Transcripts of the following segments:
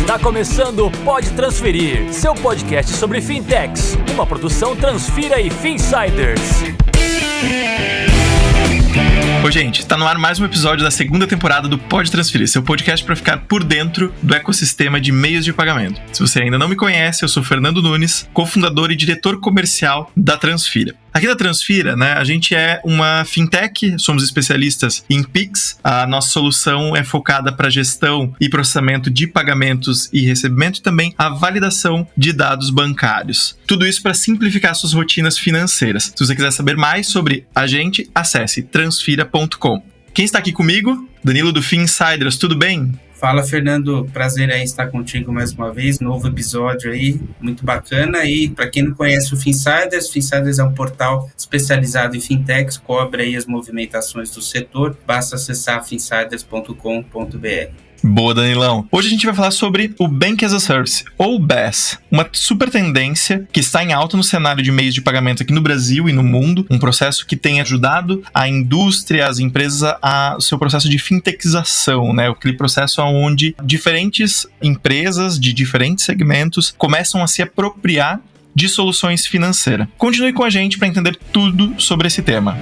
Tá começando o Pode Transferir, seu podcast sobre fintechs, uma produção Transfira e Finsiders. Oi, gente, tá no ar mais um episódio da segunda temporada do Pode Transferir, seu podcast para ficar por dentro do ecossistema de meios de pagamento. Se você ainda não me conhece, eu sou Fernando Nunes, cofundador e diretor comercial da Transfira. Aqui da Transfira, a gente é uma fintech, somos especialistas em Pix. A nossa solução é focada para gestão e processamento de pagamentos e recebimento e também a validação de dados bancários. Tudo isso para simplificar suas rotinas financeiras. Se você quiser saber mais sobre a gente, acesse transfira.com. Quem está aqui comigo? Danilo do Finsiders, tudo bem? Fala, Fernando, prazer aí estar contigo mais uma vez, novo episódio aí, muito bacana. E para quem não conhece o Finsiders é um portal especializado em fintechs, cobre aí as movimentações do setor, basta acessar finsiders.com.br. Boa, Danilão. Hoje a gente vai falar sobre o Bank as a Service, ou BaaS, uma super tendência que está em alta no cenário de meios de pagamento aqui no Brasil e no mundo, um processo que tem ajudado a indústria, as empresas a seu processo de fintechização, aquele processo onde diferentes empresas de diferentes segmentos começam a se apropriar de soluções financeiras. Continue com a gente para entender tudo sobre esse tema.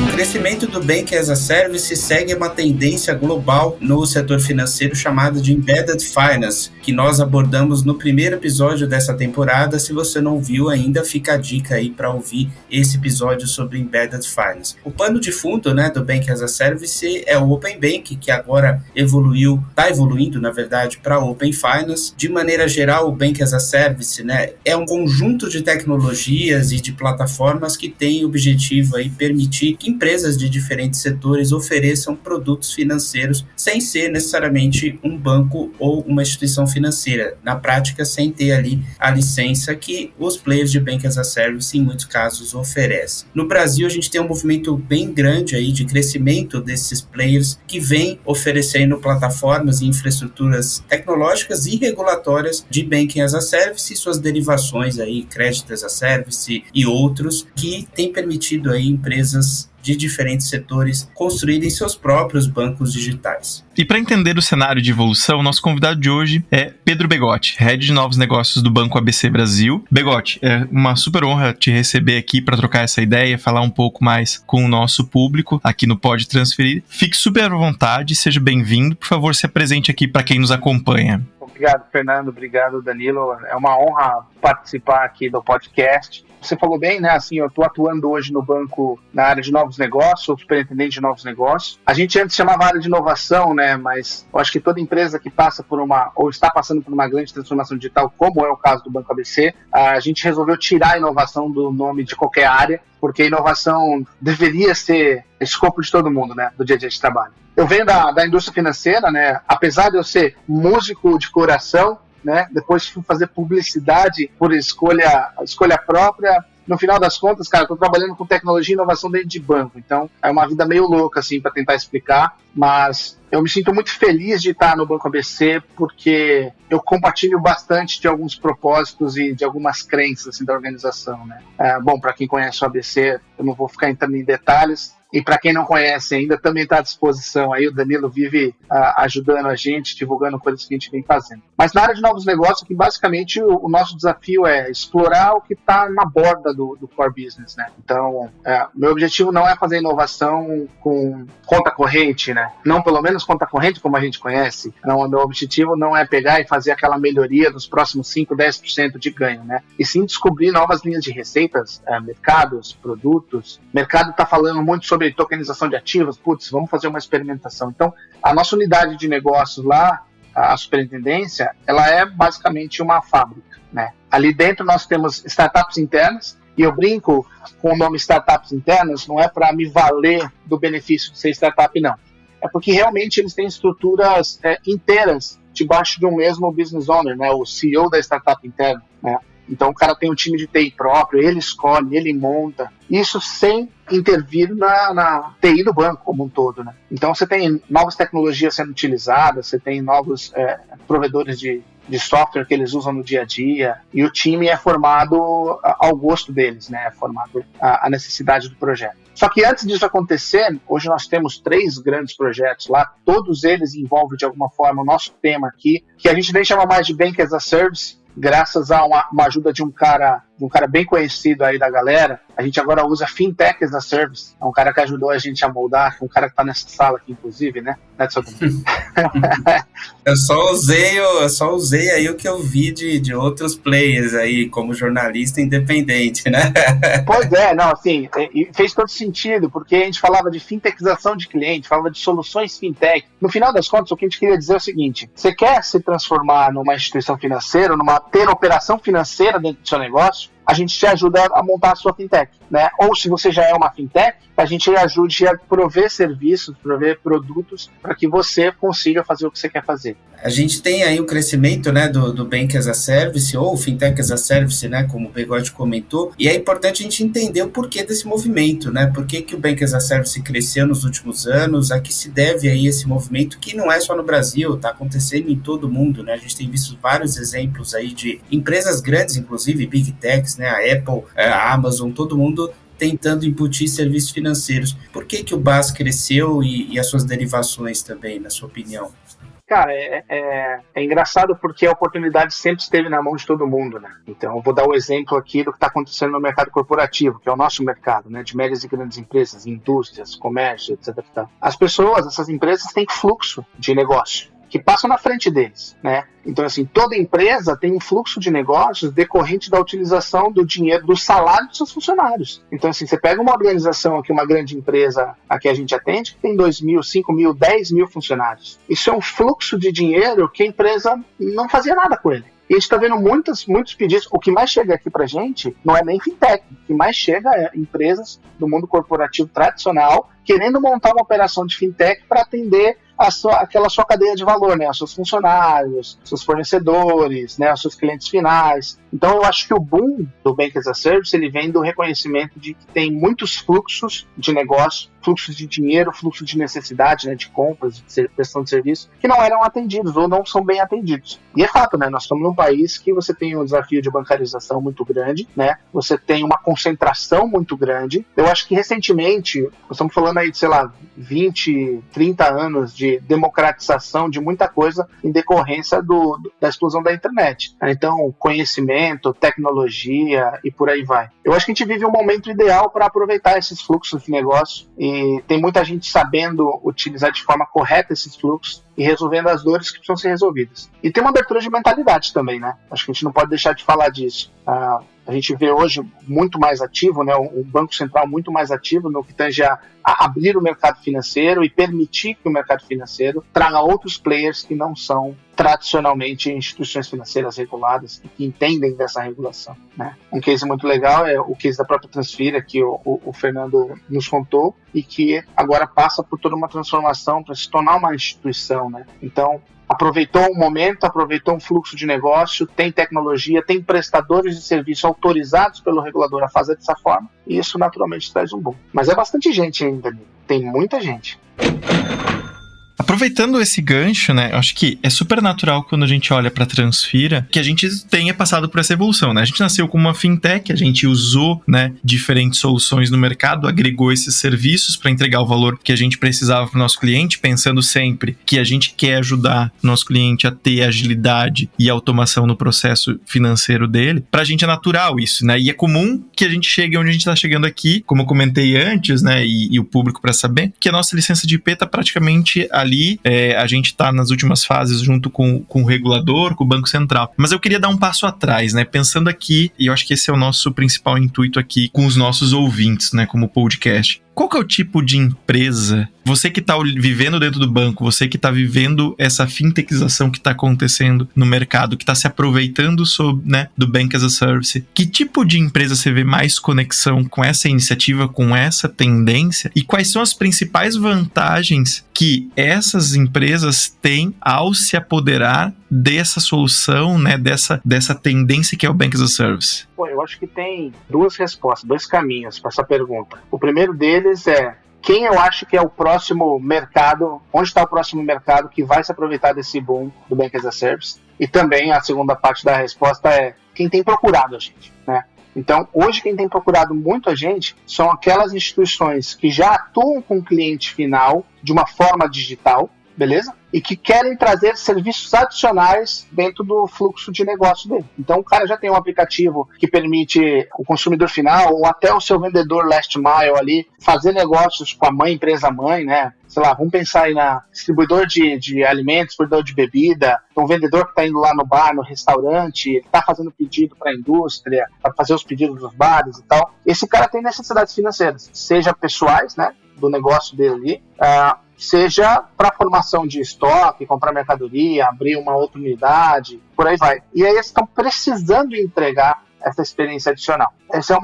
O crescimento do Bank as a Service segue uma tendência global no setor financeiro chamada de Embedded Finance, que nós abordamos no primeiro episódio dessa temporada. Se você não viu ainda, fica a dica aí para ouvir esse episódio sobre Embedded Finance. O pano de fundo do Bank as a Service é o Open Bank, que agora está evoluindo, na verdade, para Open Finance. De maneira geral, o Bank as a Service é um conjunto de tecnologias e de plataformas que tem o objetivo aí permitir que empresas de diferentes setores ofereçam produtos financeiros sem ser necessariamente um banco ou uma instituição financeira, na prática sem ter ali a licença que os players de Bank as a Service em muitos casos oferecem. No Brasil a gente tem um movimento bem grande aí de crescimento desses players que vêm oferecendo plataformas e infraestruturas tecnológicas e regulatórias de Banking as a Service e suas derivações aí, Credit as a Service e outros, que têm permitido aí empresas de diferentes setores construírem seus próprios bancos digitais. E para entender o cenário de evolução, nosso convidado de hoje é Pedro Begotti, Head de Novos Negócios do Banco ABC Brasil. Begotti, é uma super honra te receber aqui para trocar essa ideia, falar um pouco mais com o nosso público aqui no Pode Transferir. Fique super à vontade, seja bem-vindo. Por favor, se apresente aqui para quem nos acompanha. Obrigado, Fernando. Obrigado, Danilo. É uma honra participar aqui do podcast. Você falou bem, eu estou atuando hoje no banco na área de novos negócios, sou superintendente de novos negócios. A gente antes chamava área de inovação, mas eu acho que toda empresa que passa por ou está passando por uma grande transformação digital, como é o caso do Banco ABC, a gente resolveu tirar a inovação do nome de qualquer área, porque a inovação deveria ser escopo de todo mundo, do dia a dia de trabalho. Eu venho da indústria financeira, apesar de eu ser músico de coração, depois fui fazer publicidade por escolha própria. No final das contas, estou trabalhando com tecnologia e inovação dentro de banco. Então, é uma vida meio louca, para tentar explicar. Mas eu me sinto muito feliz de estar no Banco ABC, porque eu compartilho bastante de alguns propósitos e de algumas crenças, da organização, Bom, para quem conhece o ABC, eu não vou ficar entrando em detalhes. E para quem não conhece ainda, também está à disposição. Aí o Danilo vive ajudando a gente, divulgando coisas que a gente vem fazendo. Mas na área de novos negócios, que basicamente o nosso desafio é explorar o que está na borda do core business, Então, meu objetivo não é fazer inovação com conta corrente, Não pelo menos conta corrente como a gente conhece. Não, meu objetivo não é pegar e fazer aquela melhoria dos próximos 5, 10% de ganho, E sim descobrir novas linhas de receitas, mercados, produtos. O mercado está falando muito sobre tokenização de ativos, vamos fazer uma experimentação. Então, a nossa unidade de negócios lá, a superintendência, ela é basicamente uma fábrica, Ali dentro nós temos startups internas, e eu brinco com o nome startups internas, não é para me valer do benefício de ser startup, não. É porque realmente eles têm estruturas inteiras debaixo de um mesmo business owner, o CEO da startup interna, Então o cara tem um time de TI próprio, ele escolhe, ele monta, isso sem intervir na TI do banco como um todo, Então você tem novas tecnologias sendo utilizadas, você tem novos provedores de de software que eles usam no dia a dia, e o time é formado ao gosto deles, né? É formado à necessidade do projeto. Só que antes disso acontecer, hoje nós temos 3 grandes projetos lá, todos eles envolvem de alguma forma o nosso tema aqui, que a gente nem chama mais de Bank as a Service, graças a uma ajuda de um cara bem conhecido aí da galera. A gente agora usa Fintech as a Service. É um cara que ajudou a gente a moldar, um cara que tá nessa sala aqui, inclusive, né? Eu só usei aí o que eu vi de outros players aí, como jornalista independente, né? Pois é, não, assim, fez todo sentido, porque a gente falava de fintechização de cliente, falava de soluções fintech. No final das contas, o que a gente queria dizer é o seguinte: você quer se transformar numa instituição financeira, ter operação financeira dentro do seu negócio, a gente te ajuda a montar a sua fintech, né? Ou se você já é uma fintech, a gente ajude a prover serviços, prover produtos para que você consiga fazer o que você quer fazer. A gente tem aí o crescimento, né, do Bank as a Service, ou Fintech as a Service, né, como o Begode comentou, e é importante a gente entender o porquê desse movimento, né? Por que o Bank as a Service cresceu nos últimos anos, a que se deve aí esse movimento, que não é só no Brasil, está acontecendo em todo o mundo, né? A gente tem visto vários exemplos aí de empresas grandes, inclusive Big Techs, né, a Apple, a Amazon, todo mundo tentando embutir serviços financeiros. Por que o BaaS cresceu e as suas derivações também, na sua opinião? Cara, é engraçado porque a oportunidade sempre esteve na mão de todo mundo, né? Então, eu vou dar um exemplo aqui do que está acontecendo no mercado corporativo, que é o nosso mercado, né? De médias e grandes empresas, indústrias, comércio, etc. As pessoas, essas empresas, têm fluxo de negócio que passam na frente deles, né? Então, assim, toda empresa tem um fluxo de negócios decorrente da utilização do dinheiro, do salário dos seus funcionários. Então, assim, você pega uma organização aqui, uma grande empresa a que a gente atende, que tem 2.000, 5.000, 10.000 funcionários. Isso é um fluxo de dinheiro que a empresa não fazia nada com ele. E a gente está vendo muitos pedidos. O que mais chega aqui para a gente não é nem fintech. O que mais chega é empresas do mundo corporativo tradicional querendo montar uma operação de fintech para atender aquela sua cadeia de valor, né? Os seus funcionários, seus fornecedores, né? Os seus clientes finais. Então, eu acho que o boom do Bank as a Service, ele vem do reconhecimento de que tem muitos fluxos de negócio, fluxos de dinheiro, fluxo de necessidade, né? De compras, de prestação de serviço, que não eram atendidos ou não são bem atendidos. E é fato, né? Nós estamos num país que você tem um desafio de bancarização muito grande, né? Você tem uma concentração muito grande. Eu acho que recentemente, nós estamos falando aí de, sei lá, 20, 30 anos de democratização de muita coisa em decorrência da explosão da internet. Então, conhecimento, tecnologia e por aí vai. Eu acho que a gente vive um momento ideal para aproveitar esses fluxos de negócio, e tem muita gente sabendo utilizar de forma correta esses fluxos e resolvendo as dores que precisam ser resolvidas. E tem uma abertura de mentalidade também, né? Acho que a gente não pode deixar de falar disso. A gente vê hoje muito mais ativo, né, um Banco Central muito mais ativo no que tange a abrir o mercado financeiro e permitir que o mercado financeiro traga outros players que não são tradicionalmente instituições financeiras reguladas e que entendem dessa regulação, né? Um case muito legal é o case da própria Transfira, que o Fernando nos contou, e que agora passa por toda uma transformação para se tornar uma instituição, né? Então, aproveitou um momento, aproveitou um fluxo de negócio, tem tecnologia, tem prestadores de serviço autorizados pelo regulador a fazer dessa forma, e isso naturalmente traz um boom. Mas é bastante gente ainda, tem muita gente. Aproveitando esse gancho, né, eu acho que é super natural quando a gente olha para a Transfira que a gente tenha passado por essa evolução, né? A gente nasceu como uma fintech, a gente usou, né, diferentes soluções no mercado, agregou esses serviços para entregar o valor que a gente precisava para o nosso cliente, pensando sempre que a gente quer ajudar o nosso cliente a ter agilidade e automação no processo financeiro dele. Para a gente é natural isso, né? E é comum que a gente chegue onde a gente está chegando aqui, como eu comentei antes, né, e o público para saber, que a nossa licença de IP está praticamente ali. A gente está nas últimas fases junto com o regulador, com o Banco Central. Mas eu queria dar um passo atrás, né? Pensando aqui, e eu acho que esse é o nosso principal intuito aqui com os nossos ouvintes, né? Como podcast. Qual que é o tipo de empresa, você que está vivendo dentro do banco, você que está vivendo essa fintechização que está acontecendo no mercado, que está se aproveitando né, do Bank as a Service, que tipo de empresa você vê mais conexão com essa iniciativa, com essa tendência? E quais são as principais vantagens que essas empresas têm ao se apoderar dessa solução, né, dessa tendência que é o Bank as a Service? Bom, eu acho que tem duas respostas, dois caminhos para essa pergunta. O primeiro deles é quem eu acho que é o próximo mercado, onde está o próximo mercado que vai se aproveitar desse boom do Bank as a Service. E também a segunda parte da resposta é quem tem procurado a gente, né? Então, hoje quem tem procurado muito a gente são aquelas instituições que já atuam com o cliente final de uma forma digital, beleza? E que querem trazer serviços adicionais dentro do fluxo de negócio dele. Então o cara já tem um aplicativo que permite o consumidor final ou até o seu vendedor last mile ali fazer negócios com a mãe, empresa mãe, né? Sei lá, vamos pensar aí na distribuidor de alimentos, distribuidor de bebida, um vendedor que está indo lá no bar, no restaurante, ele está fazendo pedido para a indústria, para fazer os pedidos dos bares e tal. Esse cara tem necessidades financeiras, seja pessoais, né, do negócio dele ali, seja para formação de estoque, comprar mercadoria, abrir uma outra unidade, por aí vai. E aí eles estão precisando entregar essa experiência adicional. Essa é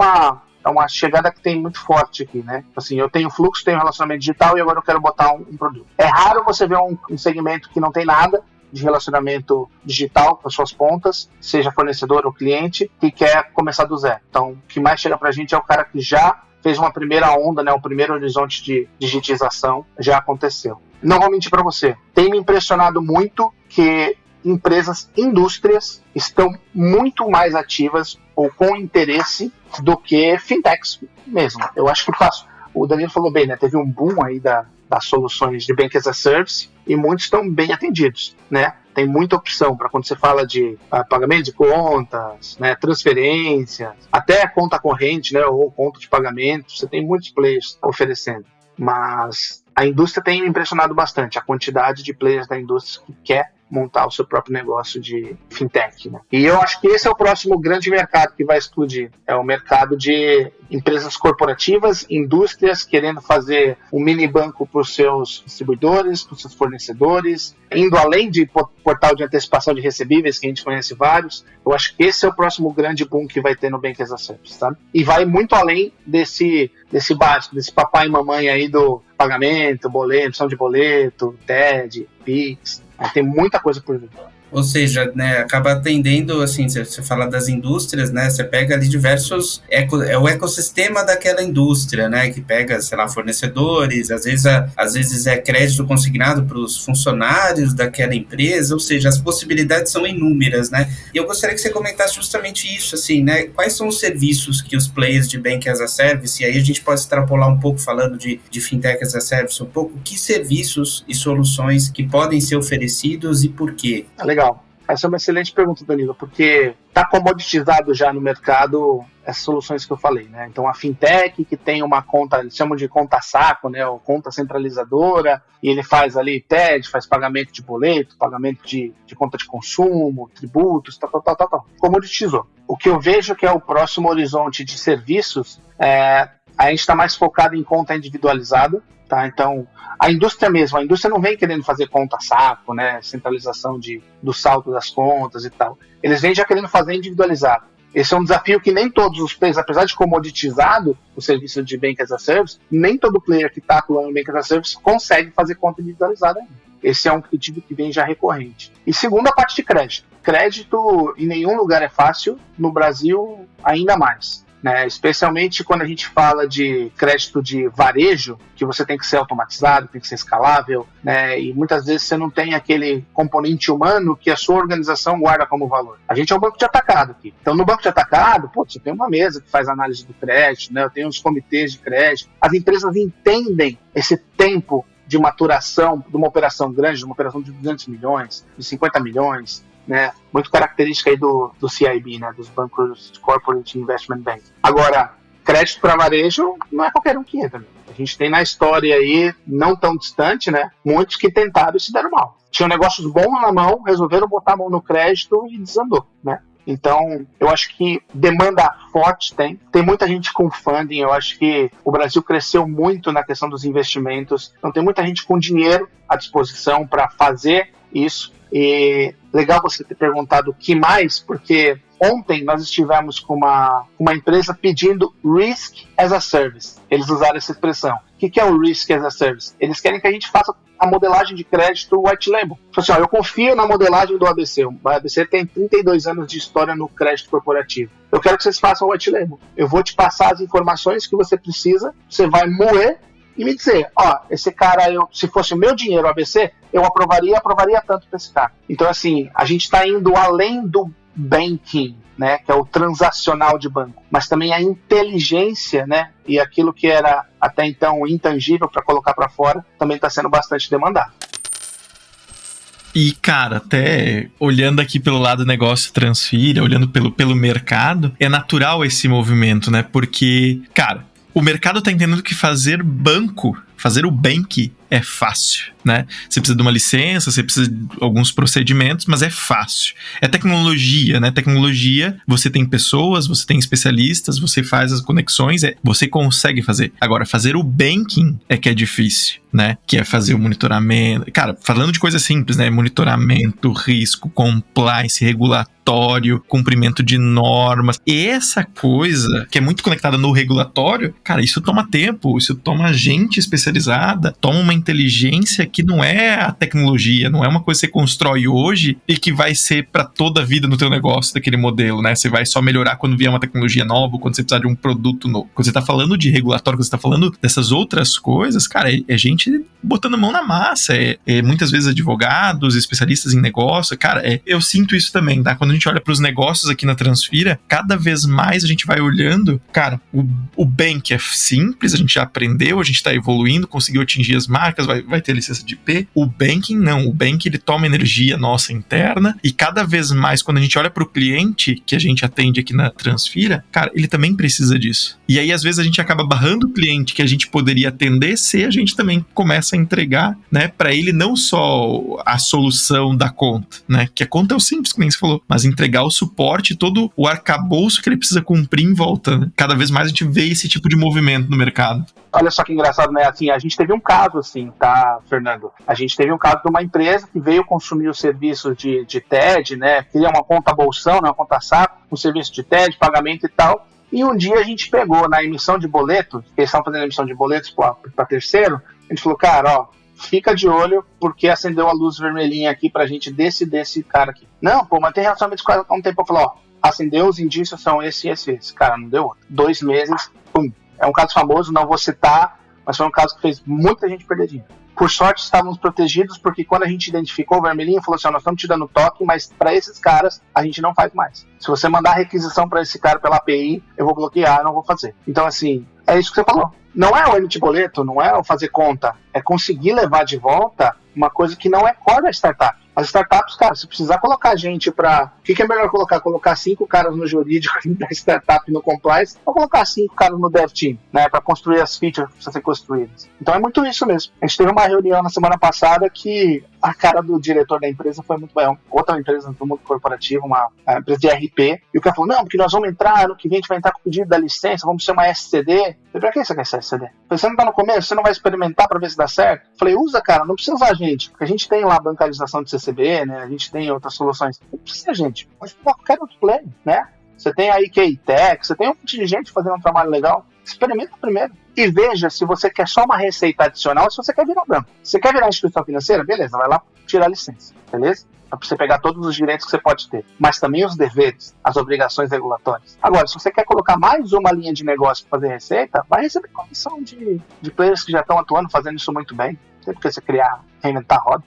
uma chegada que tem muito forte aqui, né? Assim, eu tenho fluxo, tenho relacionamento digital e agora eu quero botar um produto. É raro você ver um segmento que não tem nada de relacionamento digital com as suas pontas, seja fornecedor ou cliente, que quer começar do zero. Então, o que mais chega pra gente é o cara que já fez uma primeira onda, né, um primeiro horizonte de digitização, já aconteceu. Não vou mentir para você, tem me impressionado muito que indústrias estão muito mais ativas ou com interesse do que fintechs mesmo. Eu acho que o Danilo falou bem, né, teve um boom aí das soluções de Bank as a Service e muitos estão bem atendidos, né? Tem muita opção para quando você fala de pagamento de contas, né, transferências, até conta corrente, né, ou conta de pagamento, você tem muitos players oferecendo. Mas a indústria tem me impressionado bastante, a quantidade de players da indústria que quer montar o seu próprio negócio de fintech, né? E eu acho que esse é o próximo grande mercado que vai explodir. É o mercado de empresas corporativas, indústrias querendo fazer um mini banco para os seus distribuidores, para os seus fornecedores, indo além de portal de antecipação de recebíveis, que a gente conhece vários. Eu acho que esse é o próximo grande boom que vai ter no Bank as a Service, sabe? E vai muito além desse básico, desse papai e mamãe aí do pagamento, boleto, emissão de boleto, TED, Pix. Tem muita coisa por vir. Ou seja, né, acaba atendendo, assim, você fala das indústrias, né, você pega ali diversos, é o ecossistema daquela indústria, né, que pega, sei lá, fornecedores, às vezes é crédito consignado para os funcionários daquela empresa, ou seja, as possibilidades são inúmeras, né, e eu gostaria que você comentasse justamente isso, assim, né, quais são os serviços que os players de Bank as a Service, e aí a gente pode extrapolar um pouco falando de Fintech as a Service um pouco, que serviços e soluções que podem ser oferecidos e por quê? Legal. Essa é uma excelente pergunta, Danilo, porque está comoditizado já no mercado essas soluções que eu falei, né? Então, a fintech que tem uma conta, eles chamam de conta saco, né? Ou conta centralizadora, e ele faz ali TED, faz pagamento de boleto, pagamento de conta de consumo, tributos, tal. Comoditizou. O que eu vejo que é o próximo horizonte de serviços, a gente está mais focado em conta individualizada, tá? Então, a indústria não vem querendo fazer conta saco, né? Centralização do saldo das contas e tal. Eles vêm já querendo fazer individualizado. Esse é um desafio que nem todos os players, apesar de comoditizado o serviço de Bank as a Service, nem todo player que está atuando em Bank as a Service consegue fazer conta individualizada ainda. Esse é um pedido que vem já recorrente. E segundo, a parte de crédito. Crédito em nenhum lugar é fácil, no Brasil ainda mais. Né, especialmente quando a gente fala de crédito de varejo, que você tem que ser automatizado, tem que ser escalável, né, e muitas vezes você não tem aquele componente humano que a sua organização guarda como valor. A gente é um banco de atacado aqui. Então, no banco de atacado, você tem uma mesa que faz análise do crédito, né, eu tenho os comitês de crédito. As empresas entendem esse tempo de maturação de uma operação grande, de uma operação de 200 milhões, de 50 milhões, né, muito característica aí do CIB, né, dos bancos Corporate Investment Bank. Agora, crédito para varejo não é qualquer um que entra. A gente tem na história aí, não tão distante, né, muitos que tentaram e se deram mal. Tinham negócios bons na mão, resolveram botar a mão no crédito e desandou, né. Então, eu acho que demanda forte tem muita gente com funding, eu acho que o Brasil cresceu muito na questão dos investimentos, então tem muita gente com dinheiro à disposição para fazer isso. E legal você ter perguntado o que mais, porque ontem nós estivemos com uma empresa pedindo Risk as a Service. Eles usaram essa expressão. O que é o Risk as a Service? Eles querem que a gente faça a modelagem de crédito white label. Assim, eu confio na modelagem do ABC. O ABC tem 32 anos de história no crédito corporativo. Eu quero que vocês façam o white label. Eu vou te passar as informações que você precisa, você vai moer e me dizer, esse cara, se fosse o meu dinheiro, o ABC, eu aprovaria tanto para esse cara. Então, assim, a gente está indo além do banking, né, que é o transacional de banco, mas também a inteligência, né, e aquilo que era até então intangível para colocar para fora, também está sendo bastante demandado. E, cara, até olhando aqui pelo lado do negócio Transfira, olhando pelo mercado, é natural esse movimento, né? Porque, cara, o mercado tá entendendo que fazer o bank é fácil, né? Você precisa de uma licença, você precisa de alguns procedimentos, mas é fácil. É tecnologia, né? Tecnologia, você tem pessoas, você tem especialistas, você faz as conexões, você consegue fazer. Agora, fazer o banking é que é difícil, né? Que é fazer o monitoramento. Cara, falando de coisa simples, né? Monitoramento, risco, compliance, regulatório, cumprimento de normas. E essa coisa que é muito conectada no regulatório, cara, isso toma tempo, isso toma gente especializada, toma uma inteligência que não é a tecnologia, não é uma coisa que você constrói hoje e que vai ser para toda a vida no teu negócio daquele modelo, né? Você vai só melhorar quando vier uma tecnologia nova, quando você precisar de um produto novo. Quando você tá falando de regulatório, quando você tá falando dessas outras coisas, cara, é gente botando a mão na massa, muitas vezes advogados, especialistas em negócio, cara, eu sinto isso também, tá? Quando a gente olha para os negócios aqui na Transfira, cada vez mais a gente vai olhando, cara, o bank é simples, a gente já aprendeu, a gente tá evoluindo, conseguiu atingir as marcas, vai ter licença de IP. O banking não, o banking ele toma energia nossa interna e cada vez mais quando a gente olha pro cliente que a gente atende aqui na Transfira, cara, ele também precisa disso. E aí às vezes a gente acaba barrando o cliente que a gente poderia atender se a gente também começa a entregar, né, para ele não só a solução da conta, né, que a conta é o simples, como você falou, mas entregar o suporte, todo o arcabouço que ele precisa cumprir em volta, né? Cada vez mais a gente vê esse tipo de movimento no mercado. Olha só que engraçado, né? Assim, a gente teve um caso assim, tá, Fernando? A gente teve um caso de uma empresa que veio consumir o serviço de TED, né? Queria uma conta bolsão, uma conta saco, um serviço de TED, pagamento e tal. E um dia a gente pegou na emissão de boletos, eles estavam fazendo emissão de boletos para terceiro, a gente falou, cara, fica de olho porque acendeu a luz vermelhinha aqui pra gente desse cara aqui. Não, mas tem relacionamento com há um tempo. Eu falei, acendeu, os indícios são esse. Cara, não deu outro. 2 meses, pum. É um caso famoso, não vou citar, mas foi um caso que fez muita gente perder dinheiro. Por sorte, estávamos protegidos, porque quando a gente identificou o vermelhinho, falou assim, nós estamos te dando toque, mas para esses caras, a gente não faz mais. Se você mandar requisição para esse cara pela API, eu vou bloquear, eu não vou fazer. Então, assim, é isso que você falou. Não é o emitir boleto, não é o fazer conta, é conseguir levar de volta uma coisa que não é core da startup. As startups, cara, se precisar colocar gente para... O que é melhor colocar? Colocar 5 caras no jurídico da startup no compliance ou colocar 5 caras no dev team, né? Para construir as features que precisam ser construídas. Então é muito isso mesmo. A gente teve uma reunião na semana passada que a cara do diretor da empresa foi muito bem. Outra empresa do mundo corporativo, uma empresa de RP, e o cara falou, não, porque nós vamos entrar, ano que vem a gente vai entrar com o pedido da licença, vamos ser uma SCD. Eu falei, pra que você quer essa SCD? Você não tá no começo, você não vai experimentar para ver se dá certo? Eu falei, usa, cara, não precisa usar a gente, porque a gente tem lá a bancarização de CCB, né? A gente tem outras soluções. Não precisa, gente. Pode pegar qualquer outro player, né? Você tem aí K-Tech, você tem um monte de gente fazendo um trabalho legal. Experimenta primeiro. E veja se você quer só uma receita adicional ou se você quer virar banco. Se você quer virar instituição financeira, beleza, vai lá tirar a licença, beleza? Para você pegar todos os direitos que você pode ter. Mas também os deveres, as obrigações regulatórias. Agora, se você quer colocar mais uma linha de negócio para fazer receita, vai receber comissão de players que já estão atuando, fazendo isso muito bem. Não tem porque você reinventar a roda.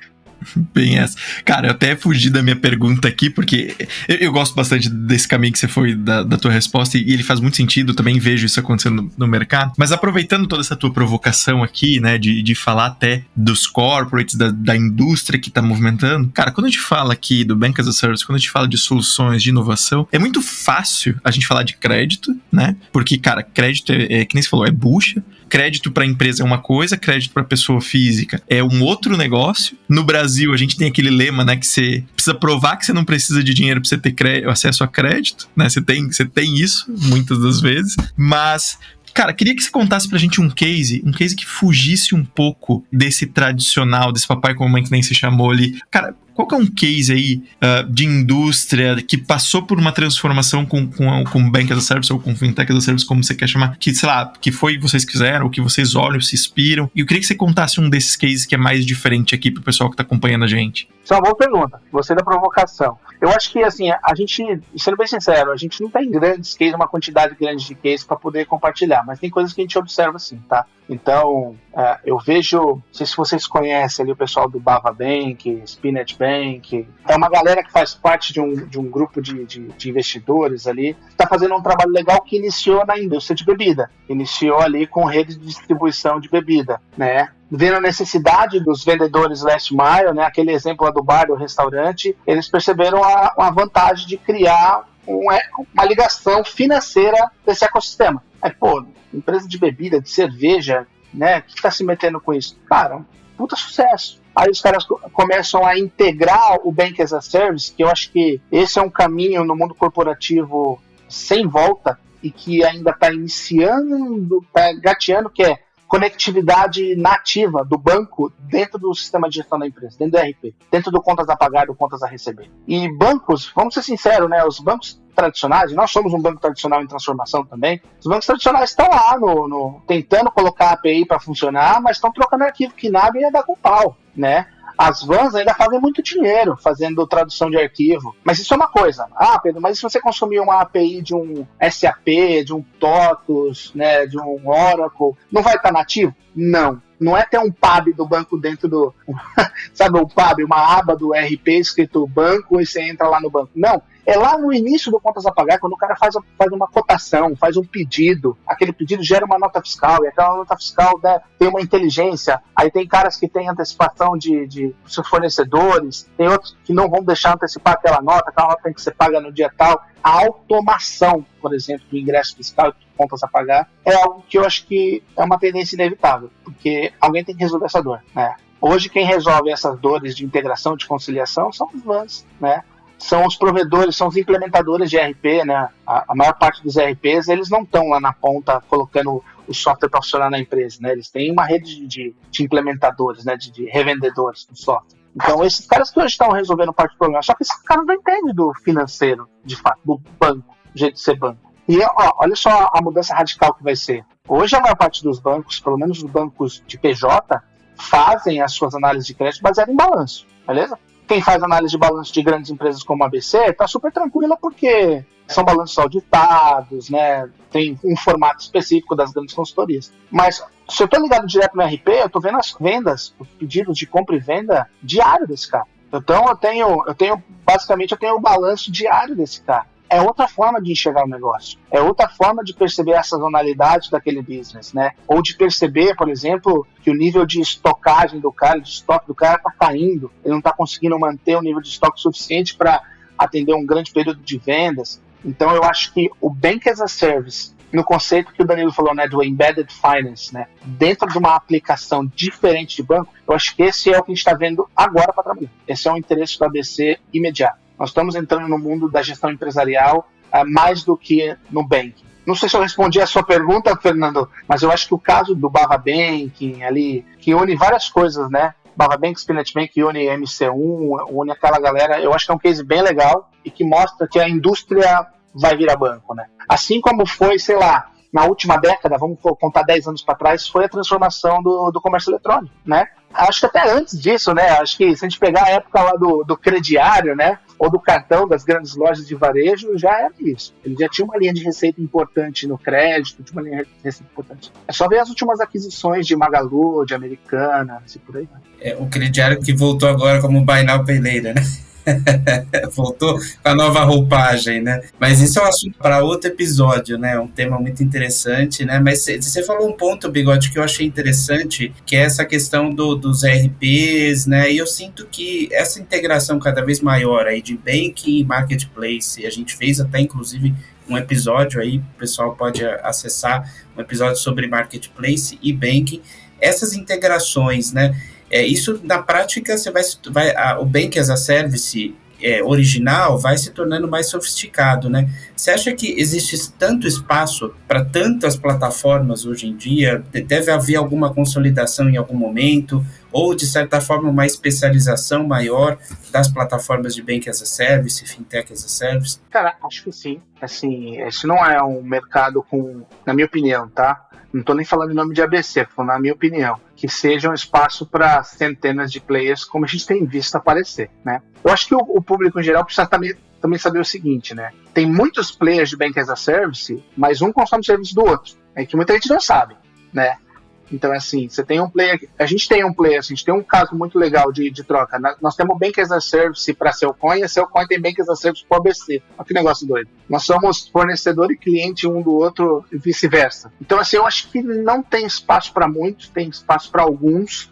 Bem essa. Cara, eu até fugi da minha pergunta aqui, porque eu gosto bastante desse caminho que você foi da tua resposta, e ele faz muito sentido, também vejo isso acontecendo no mercado. Mas aproveitando toda essa tua provocação aqui, né, de falar até dos corporates, da indústria que tá movimentando, cara, quando a gente fala aqui do Bank as a Service, quando a gente fala de soluções de inovação, é muito fácil a gente falar de crédito, né, porque, cara, crédito que nem você falou, é bucha. Crédito para empresa é uma coisa, crédito para pessoa física é um outro negócio. No Brasil, a gente tem aquele lema, né, que você precisa provar que você não precisa de dinheiro para você ter acesso a crédito, né? Você tem isso muitas das vezes, mas... Cara, queria que você contasse pra gente um case que fugisse um pouco desse tradicional, desse papai com mamãe que nem se chamou ali. Cara, qual que é um case aí de indústria que passou por uma transformação com Bank as a Service ou com Fintech as a Service, como você quer chamar, que, sei lá, que foi vocês quiseram, ou que vocês olham, se inspiram. E eu queria que você contasse um desses cases que é mais diferente aqui pro pessoal que tá acompanhando a gente. Isso é uma boa pergunta. Gostei da provocação. Eu acho que, assim, a gente, sendo bem sincero, a gente não tem grandes cases, uma quantidade grande de cases para poder compartilhar, mas tem coisas que a gente observa, assim, tá? Então, eu vejo, não sei se vocês conhecem ali o pessoal do Bava Bank, Spinach Bank, é uma galera que faz parte de um grupo de investidores ali, está fazendo um trabalho legal que iniciou na indústria de bebida, iniciou ali com rede de distribuição de bebida, né? Vendo a necessidade dos vendedores last mile, né? Aquele exemplo lá do bar, do restaurante, eles perceberam a vantagem de criar uma ligação financeira desse ecossistema. Empresa de bebida, de cerveja, né? Que está se metendo com isso? Cara, puta sucesso. Aí os caras começam a integrar o Bank as a Service, que eu acho que esse é um caminho no mundo corporativo sem volta e que ainda está iniciando, está gateando, que é conectividade nativa do banco dentro do sistema de gestão da empresa, dentro do ERP, dentro do contas a pagar, do contas a receber. E bancos, vamos ser sinceros, né? Os bancos tradicionais, nós somos um banco tradicional em transformação também, os bancos tradicionais estão lá tentando colocar a API para funcionar, mas estão trocando arquivo que nada ia dar com pau, né? As vans ainda fazem muito dinheiro fazendo tradução de arquivo. Mas isso é uma coisa. Pedro, mas se você consumir uma API de um SAP, de um TOTUS, né, de um Oracle, não vai estar nativo? Não. Não é ter um PAB do banco dentro do... sabe, um PAB, uma aba do RP escrito banco e você entra lá no banco. Não. É lá no início do contas a pagar, quando o cara faz uma cotação, faz um pedido, aquele pedido gera uma nota fiscal, e aquela nota fiscal, né, tem uma inteligência, aí tem caras que têm antecipação de seus fornecedores, tem outros que não vão deixar antecipar aquela nota tem que ser paga no dia tal. A automação, por exemplo, do ingresso fiscal e contas a pagar, é algo que eu acho que é uma tendência inevitável, porque alguém tem que resolver essa dor, né? Hoje quem resolve essas dores de integração, de conciliação, são os vans, né? São os provedores, são os implementadores de ERP, né? A maior parte dos ERPs, eles não estão lá na ponta colocando o software para funcionar na empresa, né? Eles têm uma rede de implementadores, né? De revendedores do software. Então, esses caras que hoje estão resolvendo parte do problema, só que esses caras não entendem do financeiro, de fato, do banco, do jeito de ser banco. E, olha só a mudança radical que vai ser. Hoje, a maior parte dos bancos, pelo menos os bancos de PJ, fazem as suas análises de crédito baseadas em balanço, beleza? Quem faz análise de balanço de grandes empresas como a ABC está super tranquila porque são balanços auditados, né? Tem um formato específico das grandes consultorias. Mas se eu estou ligado direto no RP, eu estou vendo as vendas, os pedidos de compra e venda diário desse cara. Então eu tenho o balanço diário desse cara. É outra forma de enxergar o negócio. É outra forma de perceber a sazonalidade daquele business, né? Ou de perceber, por exemplo, que o nível de estocagem do cara, de estoque do cara está caindo. Ele não está conseguindo manter um nível de estoque suficiente para atender um grande período de vendas. Então eu acho que o Bank as a Service, no conceito que o Danilo falou, né, do Embedded Finance, né, dentro de uma aplicação diferente de banco, eu acho que esse é o que a gente está vendo agora para trabalhar. Esse é um interesse do ABC imediato. Nós estamos entrando no mundo da gestão empresarial mais do que no banking. Não sei se eu respondi a sua pergunta, Fernando, mas eu acho que o caso do Bava Banking ali, que une várias coisas, né? Bava Bank, Spinach Bank, une MC1, une aquela galera, eu acho que é um case bem legal e que mostra que a indústria vai virar banco, né? Assim como foi, sei lá, na última década, vamos contar 10 anos para trás, foi a transformação do comércio eletrônico, né? Acho que até antes disso, né? Acho que se a gente pegar a época lá do crediário, né? Ou do cartão das grandes lojas de varejo, já era isso. Ele já tinha uma linha de receita importante no crédito, tinha uma linha de receita importante. É só ver as últimas aquisições de Magalu, de Americanas e por aí vai. O crediário que voltou agora como Buy Now Pay Later, né? Voltou com a nova roupagem, né? Mas isso é um assunto para outro episódio, né? Um tema muito interessante, né? Mas você falou um ponto, Bigode, que eu achei interessante, que é essa questão dos RPs, né? E eu sinto que essa integração cada vez maior aí de banking e marketplace, a gente fez até inclusive um episódio aí, o pessoal pode acessar, um episódio sobre marketplace e banking, essas integrações, né? Isso na prática o Bank as a Service original vai se tornando mais sofisticado, né? Você acha que existe tanto espaço para tantas plataformas hoje em dia? Deve haver alguma consolidação em algum momento? Ou, de certa forma, uma especialização maior das plataformas de Bank as a Service, Fintech as a Service? Cara, acho que sim. Assim, esse não é um mercado na minha opinião, tá? Não estou nem falando em nome de ABC, estou falando na minha opinião, que seja um espaço para centenas de players, como a gente tem visto aparecer, né? Eu acho que o público em geral precisa também saber o seguinte, né? Tem muitos players de Bank as a Service, mas um consome o serviço do outro, que muita gente não sabe, né? Então, assim, você tem um player, a gente tem um caso muito legal de troca. Nós temos Bank as a Service para Cellcoin, e a Cellcoin tem Bank as a Service para o ABC. Olha que negócio doido. Nós somos fornecedor e cliente um do outro e vice-versa. Então, assim, eu acho que não tem espaço para muitos, tem espaço para alguns.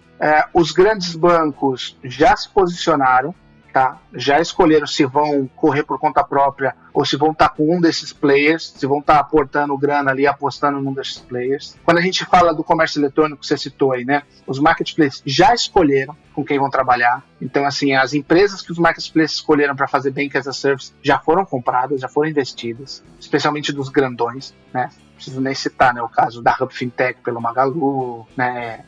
Os grandes bancos já se posicionaram, tá? Já escolheram se vão correr por conta própria ou se vão estar com um desses players, se vão estar aportando grana ali, apostando num desses players. Quando a gente fala do comércio eletrônico que você citou aí, né? Os marketplaces já escolheram com quem vão trabalhar. Então, assim, as empresas que os marketplaces escolheram para fazer Bank as a Service já foram compradas, já foram investidas, especialmente dos grandões, né? Não preciso nem citar, né, o caso da Hub Fintech pelo Magalu, né?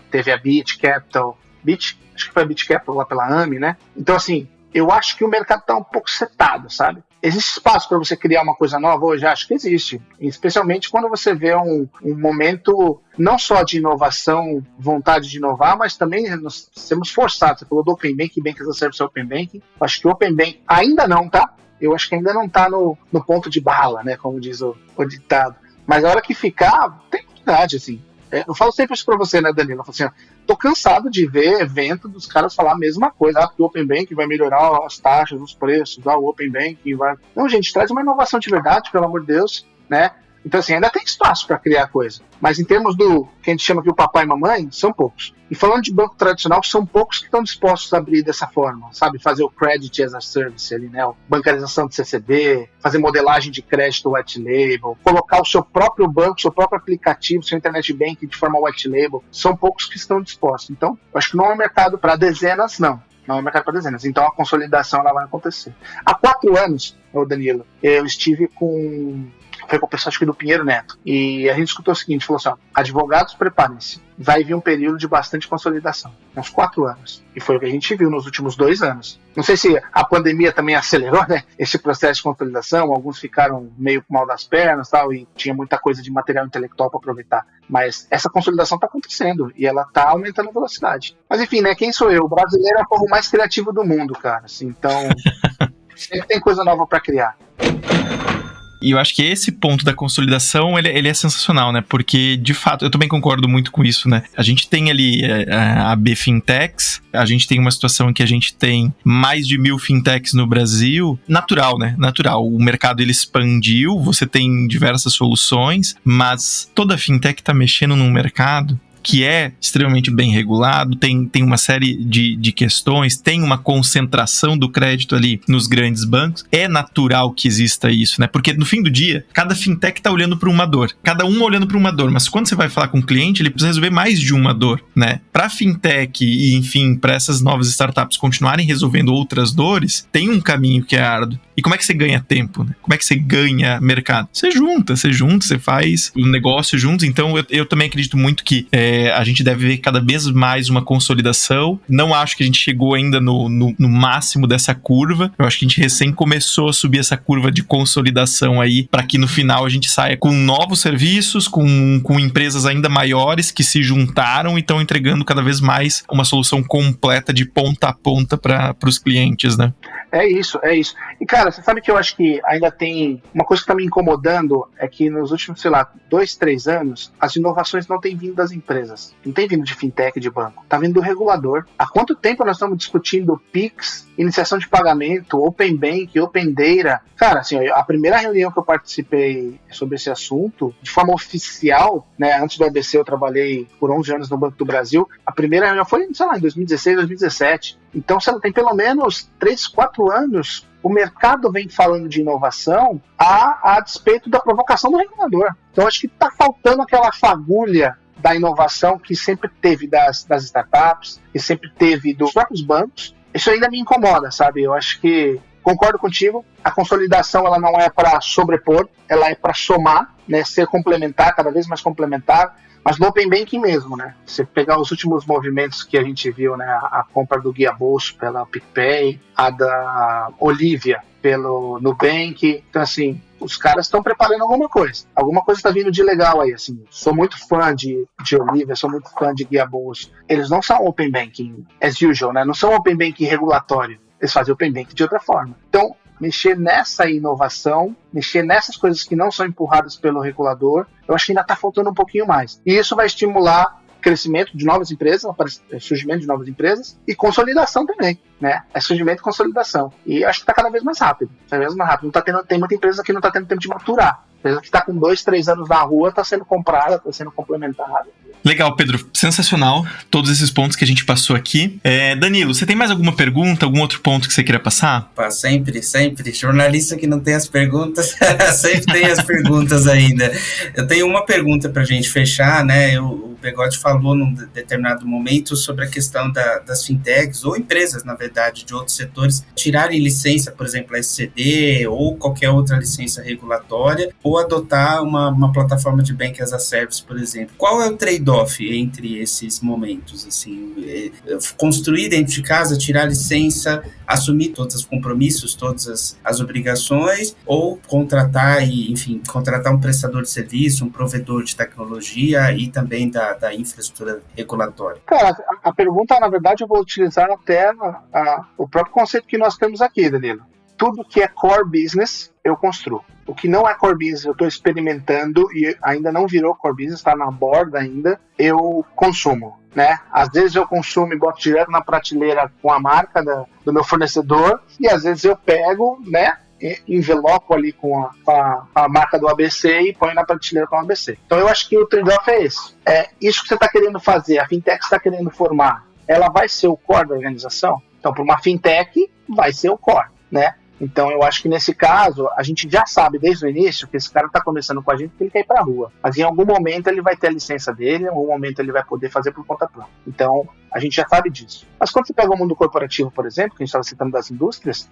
Teve a Bit Capital, acho que foi a Bit Capital lá pela AMI, né? Então, assim, eu acho que o mercado está um pouco setado, sabe? Existe espaço para você criar uma coisa nova hoje? Acho que existe. Especialmente quando você vê um momento não só de inovação, vontade de inovar, mas também nós sermos forçados. Você falou do Open Banking, Bank as a Service Open Banking. Acho que o Open Banking ainda não tá. Eu acho que ainda não tá no ponto de bala, né? Como diz o ditado. Mas a hora que ficar, tem novidade, assim. Eu falo sempre isso pra você, né, Danilo? Eu falo assim, tô cansado de ver evento dos caras falar a mesma coisa. Que o Open Banking vai melhorar as taxas, os preços, o Open Banking vai... Não, gente, traz uma inovação de verdade, pelo amor de Deus, né? Então, assim, ainda tem espaço para criar coisa. Mas em termos do que a gente chama aqui o papai e mamãe, são poucos. E falando de banco tradicional, são poucos que estão dispostos a abrir dessa forma, sabe? Fazer o Credit as a Service ali, né? Bancarização de CCB, fazer modelagem de crédito white label, colocar o seu próprio banco, seu próprio aplicativo, seu internet banking de forma white label. São poucos que estão dispostos. Então, eu acho que não é um mercado para dezenas, não. Não é mercado para dezenas. Então a consolidação ela vai acontecer. Há 4 anos, Danilo, eu estive foi com o pessoal, acho que do Pinheiro Neto, e a gente escutou o seguinte, falou assim, ó, advogados, preparem-se, vai vir um período de bastante consolidação, uns 4 anos, e foi o que a gente viu nos últimos 2 anos. Não sei se a pandemia também acelerou, né, esse processo de consolidação, alguns ficaram meio com mal das pernas, tal, e tinha muita coisa de material intelectual para aproveitar, mas essa consolidação está acontecendo, e ela está aumentando a velocidade. Mas enfim, né, quem sou eu? O brasileiro é o povo mais criativo do mundo, cara, assim, então sempre tem coisa nova para criar. E eu acho que esse ponto da consolidação, ele é sensacional, né? Porque, de fato, eu também concordo muito com isso, né? A gente tem ali a B Fintechs, a gente tem uma situação em que a gente tem mais de 1.000 fintechs no Brasil. Natural, né? Natural. O mercado, ele expandiu, você tem diversas soluções, mas toda fintech tá mexendo num mercado que é extremamente bem regulado, tem uma série de questões, tem uma concentração do crédito ali nos grandes bancos. É natural que exista isso, né? Porque no fim do dia, cada fintech tá olhando para uma dor, cada um olhando para uma dor, mas quando você vai falar com o cliente, ele precisa resolver mais de uma dor, né? Para fintech e, enfim, para essas novas startups continuarem resolvendo outras dores, tem um caminho que é árduo. E como é que você ganha tempo, né? Como é que você ganha mercado? Você junta, você faz o negócio juntos. Então, eu também acredito muito que a gente deve ver cada vez mais uma consolidação. Não acho que a gente chegou ainda no máximo dessa curva. Eu acho que a gente recém começou a subir essa curva de consolidação aí, para que no final a gente saia com novos serviços, com empresas ainda maiores que se juntaram e estão entregando cada vez mais uma solução completa de ponta a ponta para os clientes, né? É isso. E, cara, você sabe que eu acho que ainda tem uma coisa que tá me incomodando, é que nos últimos, 2, 3 anos, as inovações não têm vindo das empresas. Não tem vindo de fintech, de banco. Tá vindo do regulador. Há quanto tempo nós estamos discutindo PIX, iniciação de pagamento, Open Bank, Open Data? Cara, assim, a primeira reunião que eu participei sobre esse assunto, de forma oficial, né, antes do ABC eu trabalhei por 11 anos no Banco do Brasil, a primeira reunião foi, em 2016, 2017. Então, tem pelo menos 3, 4 anos, o mercado vem falando de inovação a despeito da provocação do regulador. Então, acho que está faltando aquela fagulha da inovação que sempre teve das startups, que sempre teve dos próprios bancos. Isso ainda me incomoda, sabe? Eu acho que, concordo contigo, a consolidação ela não é para sobrepor, ela é para somar, né, ser complementar, cada vez mais complementar, mas no Open Banking mesmo, né? Você pegar os últimos movimentos que a gente viu, né? A compra do Guia Bolso pela PicPay, a da Olivia pelo Nubank. Então, assim, os caras estão preparando alguma coisa. Alguma coisa está vindo de legal aí, assim. Sou muito fã de Olivia, sou muito fã de Guia Bolso. Eles não são Open Banking as usual, né? Não são Open Banking regulatório. Eles fazem Open Banking de outra forma. Então, mexer nessa inovação, mexer nessas coisas que não são empurradas pelo regulador, eu acho que ainda está faltando um pouquinho mais. E isso vai estimular crescimento de novas empresas, surgimento de novas empresas e consolidação também, né? É surgimento e consolidação. E acho que está cada vez mais rápido. Cada vez mais rápido. Tem muita empresa que não está tendo tempo de maturar. A empresa que está com 2, 3 anos na rua está sendo comprada, está sendo complementada. Legal, Pedro. Sensacional. Todos esses pontos que a gente passou aqui. Danilo, você tem mais alguma pergunta, algum outro ponto que você queira passar? Sempre. Jornalista que não tem as perguntas, sempre tem as perguntas ainda. Eu tenho uma pergunta para a gente fechar, né? O Begotti falou num determinado momento sobre a questão das fintechs, ou empresas, na verdade, de outros setores, tirarem licença, por exemplo, a SCD ou qualquer outra licença regulatória, ou adotar uma plataforma de Bank as a Service, por exemplo. Qual é o trade-off entre esses momentos? Assim, construir dentro de casa, tirar licença, assumir todos os compromissos, todas as obrigações, ou contratar um prestador de serviço, um provedor de tecnologia e também da infraestrutura regulatória? Cara, a pergunta, na verdade, eu vou utilizar até o próprio conceito que nós temos aqui, Danilo. Tudo que é core business, eu construo. O que não é core business, eu estou experimentando e ainda não virou core business, está na borda ainda, eu consumo, né? Às vezes eu consumo e boto direto na prateleira com a marca do meu fornecedor, e às vezes eu pego, né, envelopo ali com a marca do ABC e põe na prateleira com o ABC. Então eu acho que o trade-off é esse. Isso que você está querendo fazer, a fintech está querendo formar, ela vai ser o core da organização? Então, para uma fintech, vai ser o core, né? Então eu acho que nesse caso, a gente já sabe desde o início que esse cara está começando com a gente porque ele quer ir para a rua. Mas em algum momento ele vai ter a licença dele, em algum momento ele vai poder fazer por conta própria. Então a gente já sabe disso. Mas quando você pega o mundo corporativo, por exemplo, que a gente estava citando das indústrias,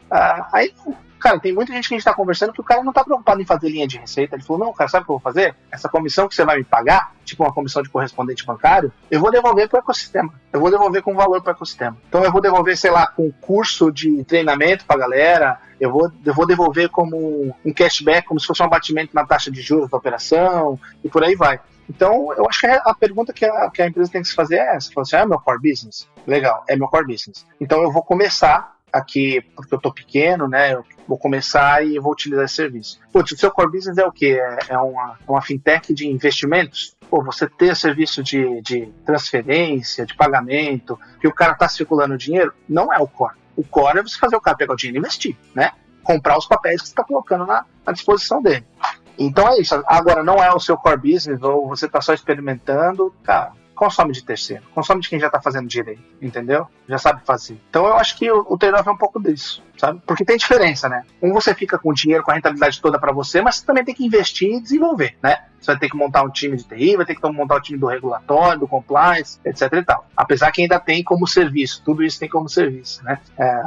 aí, cara, tem muita gente que a gente está conversando que o cara não está preocupado em fazer linha de receita. Ele falou, não, cara, sabe o que eu vou fazer? Essa comissão que você vai me pagar, tipo uma comissão de correspondente bancário, eu vou devolver para o ecossistema. Eu vou devolver com valor para o ecossistema. Então eu vou devolver, sei lá, com curso de treinamento para a galera, eu vou devolver como um cashback, como se fosse um abatimento na taxa de juros da operação, e por aí vai. Então, eu acho que a pergunta que a empresa tem que se fazer é essa. Fala assim, é meu core business? Legal, é meu core business. Então, eu vou começar aqui, porque eu tô pequeno, né? Eu vou começar e vou utilizar esse serviço. Putz, o seu core business é o quê? É uma fintech de investimentos? Pô, você ter serviço de transferência, de pagamento, que o cara tá circulando dinheiro, não é o core. O core é você fazer o cara pegar o dinheiro e investir, né? Comprar os papéis que você está colocando na disposição dele. Então é isso. Agora, não é o seu core business, ou você está só experimentando, cara, consome de terceiro. Consome de quem já está fazendo direito, entendeu? Já sabe fazer. Então eu acho que o trade-off é um pouco disso, sabe? Porque tem diferença, né? Você fica com o dinheiro, com a rentabilidade toda para você, mas você também tem que investir e desenvolver, né? Você vai ter que montar um time de TI, vai ter que montar um time do regulatório, do compliance, etc e tal. Apesar que ainda tem como serviço, tudo isso tem como serviço, né?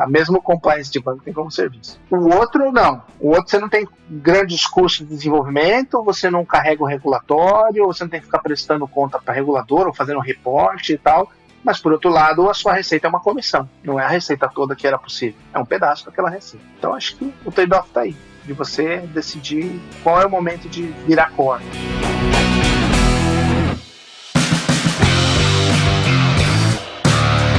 Mesmo o compliance de banco tem como serviço. O outro, não. O outro você não tem grandes custos de desenvolvimento, você não carrega o regulatório, você não tem que ficar prestando conta para regulador ou fazendo reporte e tal. Mas, por outro lado, a sua receita é uma comissão. Não é a receita toda que era possível. É um pedaço daquela receita. Então, acho que o trade-off está aí. De você decidir qual é o momento de virar core.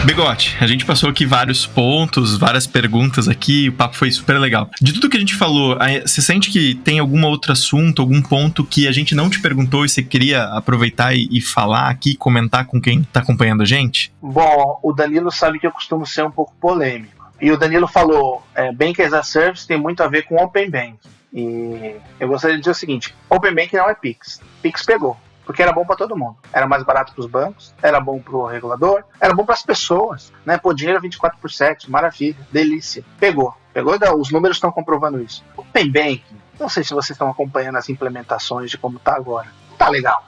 Begotti, a gente passou aqui vários pontos, várias perguntas aqui, o papo foi super legal. De tudo que a gente falou, você sente que tem algum outro assunto, algum ponto que a gente não te perguntou e você queria aproveitar e falar aqui, comentar com quem está acompanhando a gente? Bom, o Danilo sabe que eu costumo ser um pouco polêmico. E o Danilo falou, Bank as a Service tem muito a ver com Open Banking. E eu gostaria de dizer o seguinte, Open Banking não é Pix. Pix pegou, porque era bom para todo mundo. Era mais barato para os bancos, era bom para o regulador, era bom para as pessoas, né? Pô, dinheiro 24/7, maravilha, delícia. Pegou, os números estão comprovando isso. Open Banking, não sei se vocês estão acompanhando as implementações de como está agora. Tá legal.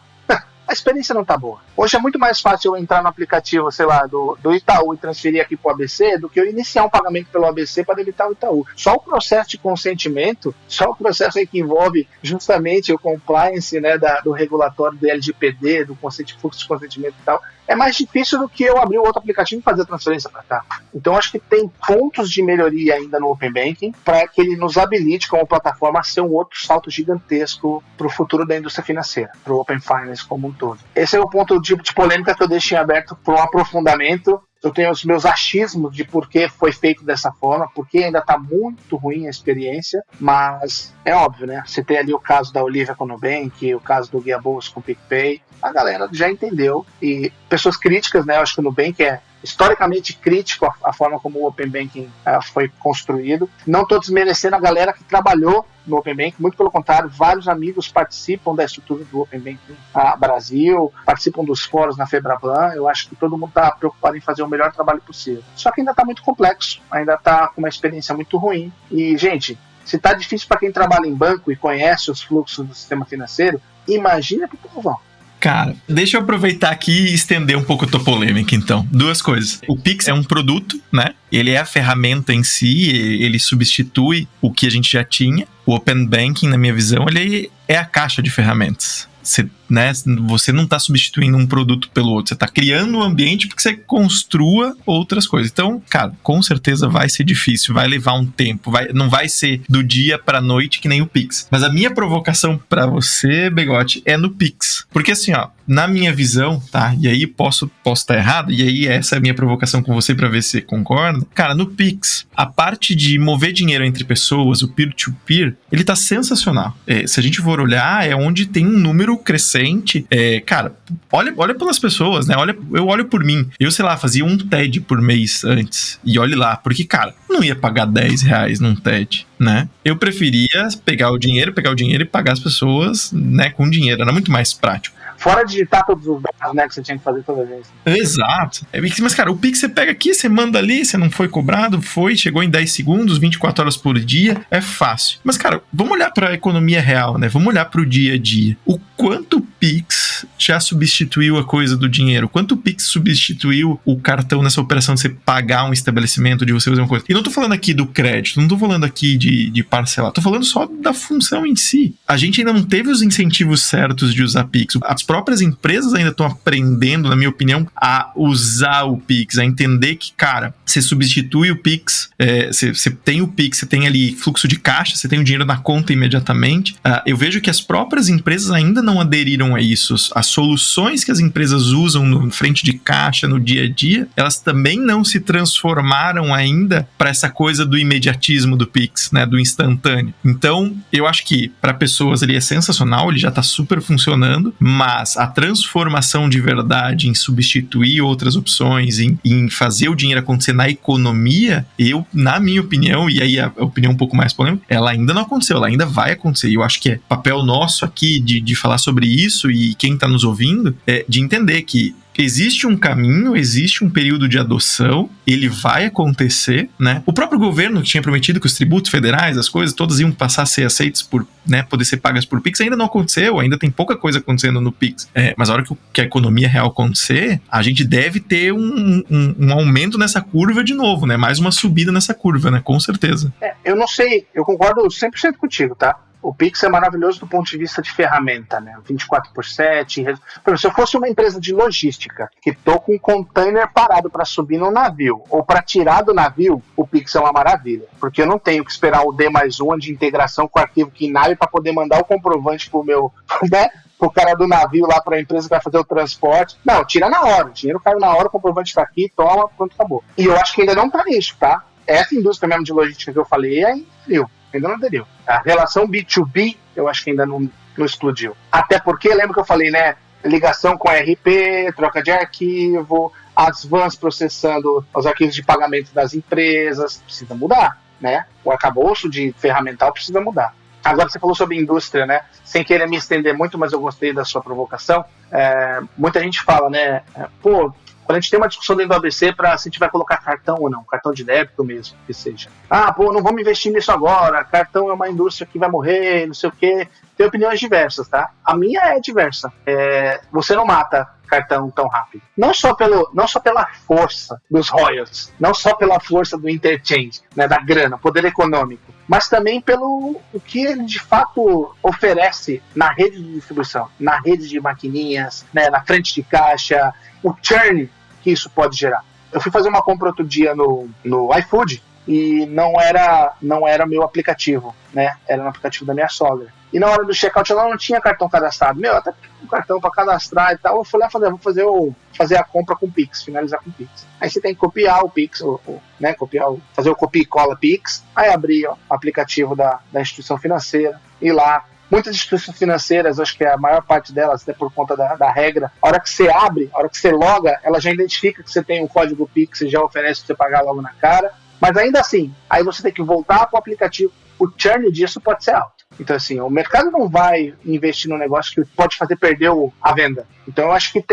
A experiência não tá boa. Hoje é muito mais fácil eu entrar no aplicativo, sei lá, do Itaú e transferir aqui pro ABC do que eu iniciar um pagamento pelo ABC para debitar o Itaú. Só o processo de consentimento, só o processo aí que envolve justamente o compliance, né, do regulatório do LGPD, do fluxo de consentimento e tal, é mais difícil do que eu abrir o outro aplicativo e fazer a transferência para cá. Então acho que tem pontos de melhoria ainda no Open Banking para que ele nos habilite como plataforma a ser um outro salto gigantesco para o futuro da indústria financeira, para o Open Finance como um todo. Esse é o ponto de polêmica que eu deixei aberto para um aprofundamento Eu tenho os meus achismos de por que foi feito dessa forma, porque ainda está muito ruim a experiência, mas é óbvio, né? Você tem ali o caso da Olivia com o Nubank, o caso do Guia Bolsa com o PicPay, a galera já entendeu. E pessoas críticas, né? Eu acho que o Nubank é historicamente crítico a forma como o Open Banking foi construído. Não estou desmerecendo a galera que trabalhou no Open Banking, muito pelo contrário, vários amigos participam da estrutura do Open Banking Brasil, participam dos fóruns na Febraban. Eu acho que todo mundo está preocupado em fazer o melhor trabalho possível. Só que ainda está muito complexo, ainda está com uma experiência muito ruim. E, gente, se está difícil para quem trabalha em banco e conhece os fluxos do sistema financeiro, imagina para o povão. Cara, deixa eu aproveitar aqui e estender um pouco a tua polêmica, então. Duas coisas. O Pix é um produto, né? Ele é a ferramenta em si, ele substitui o que a gente já tinha. O Open Banking, na minha visão, ele é a caixa de ferramentas. Você não está substituindo um produto pelo outro, você está criando um ambiente para que você construa outras coisas. Então, cara, com certeza vai ser difícil, vai levar um tempo, não vai ser do dia para noite que nem o Pix. Mas a minha provocação para você, Begotti, é no Pix. Porque assim, ó, na minha visão, tá? E aí posso estar errado, e aí essa é a minha provocação com você para ver se você concorda. Cara, no Pix, a parte de mover dinheiro entre pessoas, o peer-to-peer, ele tá sensacional. Se a gente for olhar, é onde tem um número crescente. Cara, olha pelas pessoas, né? Eu olho por mim. Eu, sei lá, fazia um TED por mês antes. E olhe lá, porque, cara, não ia pagar R$10 num TED, né? Eu preferia pegar o dinheiro e pagar as pessoas, né, com dinheiro. Era muito mais prático. Fora digitar todos os dados, né, que você tinha que fazer toda vez. Exato. Mas, cara, o Pix você pega aqui, você manda ali, você não foi cobrado, chegou em 10 segundos, 24 horas por dia, é fácil. Mas, cara, vamos olhar para a economia real, né? Vamos olhar para o dia a dia. O quanto o Pix já substituiu a coisa do dinheiro? Quanto o Pix substituiu o cartão nessa operação de você pagar um estabelecimento, de você fazer uma coisa? E não tô falando aqui do crédito, não tô falando aqui de parcelar, tô falando só da função em si. A gente ainda não teve os incentivos certos de usar Pix. As próprias empresas ainda estão aprendendo, na minha opinião, a usar o Pix, a entender que, cara, você substitui o Pix, você tem o Pix, você tem ali fluxo de caixa, você tem o dinheiro na conta imediatamente. Eu vejo que as próprias empresas ainda não aderiram a isso. As soluções que as empresas usam no frente de caixa, no dia a dia, elas também não se transformaram ainda para essa coisa do imediatismo do Pix, né, do instantâneo. Então, eu acho que para pessoas ele é sensacional, ele já está super funcionando, mas a transformação de verdade em substituir outras opções, em fazer o dinheiro acontecer na economia, na minha opinião, e aí a opinião um pouco mais polêmica, ela ainda não aconteceu, ela ainda vai acontecer. E eu acho que é papel nosso aqui de falar sobre isso, e quem está nos ouvindo, de entender que existe um caminho, existe um período de adoção, ele vai acontecer, né? O próprio governo que tinha prometido que os tributos federais, as coisas todas iam passar a ser aceitos por, né, poder ser pagas por Pix, ainda não aconteceu, ainda tem pouca coisa acontecendo no Pix. Mas a hora que a economia real acontecer, a gente deve ter um aumento nessa curva de novo, né? Mais uma subida nessa curva, né? Com certeza. Eu não sei, eu concordo 100% contigo, tá? O Pix é maravilhoso do ponto de vista de ferramenta, né? 24/7. Por exemplo, se eu fosse uma empresa de logística que tô com um container parado para subir no navio ou para tirar do navio, o Pix é uma maravilha. Porque eu não tenho que esperar o D+1 de integração com o arquivo KNAB para poder mandar o comprovante pro meu, né? Pro cara do navio lá, para a empresa que vai fazer o transporte. Não, tira na hora. O dinheiro caiu na hora, o comprovante está aqui, toma, pronto, acabou. E eu acho que ainda não tá nisso, tá? Essa indústria mesmo de logística que eu falei ainda não aderiu. A relação B2B, eu acho que ainda não explodiu. Até porque, lembra que eu falei, né? Ligação com RP, troca de arquivo, as vans processando os arquivos de pagamento das empresas. Precisa mudar, né? O arcabouço de ferramental precisa mudar. Agora você falou sobre indústria, né? Sem querer me estender muito, mas eu gostei da sua provocação. Muita gente fala, né? Quando a gente tem uma discussão dentro do ABC para se a gente vai colocar cartão ou não, cartão de débito mesmo, que seja. Não vamos investir nisso agora, cartão é uma indústria que vai morrer, não sei o quê. Tem opiniões diversas, tá? A minha é diversa. Você não mata cartão tão rápido. Não só pela força dos royalties, não só pela força do interchange, né, da grana, poder econômico, mas também pelo o que ele de fato oferece na rede de distribuição, na rede de maquininhas, né, na frente de caixa, o churn que isso pode gerar. Eu fui fazer uma compra outro dia no iFood e não era meu aplicativo, né? Era no aplicativo da minha sogra. E na hora do checkout ela não tinha cartão cadastrado. Meu, até um cartão para cadastrar e tal. Eu fui lá vou fazer a compra com Pix, finalizar com Pix. Aí você tem que copiar o Pix, né, fazer o copia e cola Pix. Aí abrir o aplicativo da instituição financeira, ir lá. Muitas instituições financeiras, acho que a maior parte delas, até por conta da regra, a hora que você abre, a hora que você loga, ela já identifica que você tem um código Pix e já oferece para você pagar logo na cara. Mas ainda assim, aí você tem que voltar para o aplicativo. O churn disso pode ser alto. Então, assim, o mercado não vai investir num negócio que pode fazer perder a venda. Então, eu acho que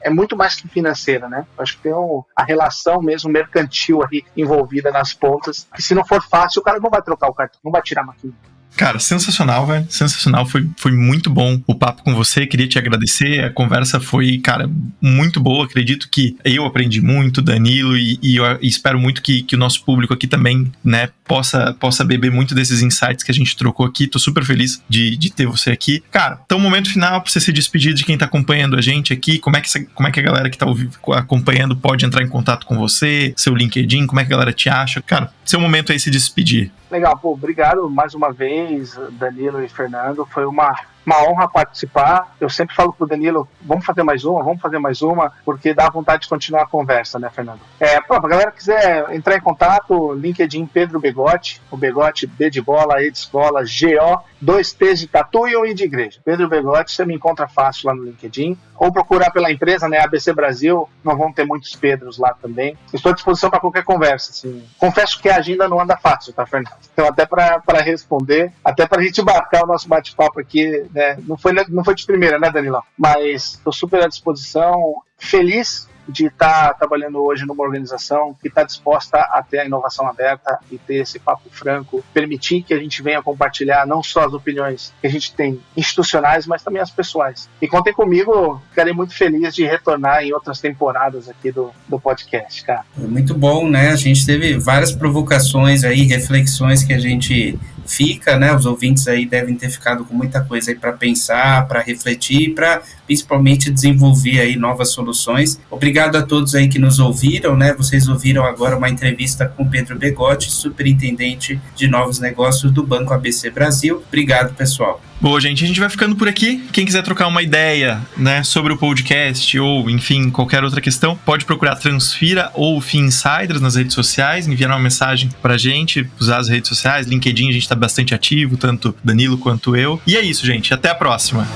é muito mais que financeira, né? Eu acho que tem a relação mesmo mercantil aí envolvida nas pontas, que se não for fácil, o cara não vai trocar o cartão, não vai tirar a máquina. Cara, sensacional, velho. Sensacional. Foi muito bom o papo com você. Queria te agradecer. A conversa foi, cara, muito boa. Acredito que eu aprendi muito, Danilo, e eu espero muito que o nosso público aqui também, né, possa beber muito desses insights que a gente trocou aqui. Tô super feliz de ter você aqui. Cara, então, momento final pra você se despedir de quem tá acompanhando a gente aqui. Como é que a galera que tá acompanhando pode entrar em contato com você? Seu LinkedIn, como é que a galera te acha? Cara, seu momento aí se despedir. Legal, obrigado mais uma vez, Danilo e Fernando. Foi uma honra participar. Eu sempre falo pro Danilo, vamos fazer mais uma, porque dá vontade de continuar a conversa, né, Fernando? Pra galera que quiser entrar em contato, LinkedIn Pedro Begotti, o Begotti, B de bola, E de escola, G-O, 2 T's de tatu e 1 I de igreja. Pedro Begotti, você me encontra fácil lá no LinkedIn, ou procurar pela empresa, né, ABC Brasil, não vão ter muitos Pedros lá também. Estou à disposição para qualquer conversa, assim. Confesso que a agenda não anda fácil, tá, Fernando? Então, até para responder, até para a gente marcar o nosso bate-papo aqui, né? Não foi de primeira, né, Danilão? Mas estou super à disposição, feliz de estar trabalhando hoje numa organização que está disposta a ter a inovação aberta e ter esse papo franco, permitir que a gente venha compartilhar não só as opiniões que a gente tem institucionais, mas também as pessoais. E contem comigo, ficarei muito feliz de retornar em outras temporadas aqui do podcast, cara. Muito bom, né? A gente teve várias provocações aí, reflexões que a gente fica, né? Os ouvintes aí devem ter ficado com muita coisa aí para pensar, para refletir, para principalmente desenvolver aí novas soluções. Obrigado a todos aí que nos ouviram, né? Vocês ouviram agora uma entrevista com o Pedro Begotti, superintendente de novos negócios do Banco ABC Brasil. Obrigado, pessoal. Boa, gente, a gente vai ficando por aqui. Quem quiser trocar uma ideia, né, sobre o podcast ou, enfim, qualquer outra questão, pode procurar Transfira ou FinSiders nas redes sociais, enviar uma mensagem pra gente, usar as redes sociais, LinkedIn, a gente tá bastante ativo, tanto Danilo quanto eu. E é isso, gente, até a próxima.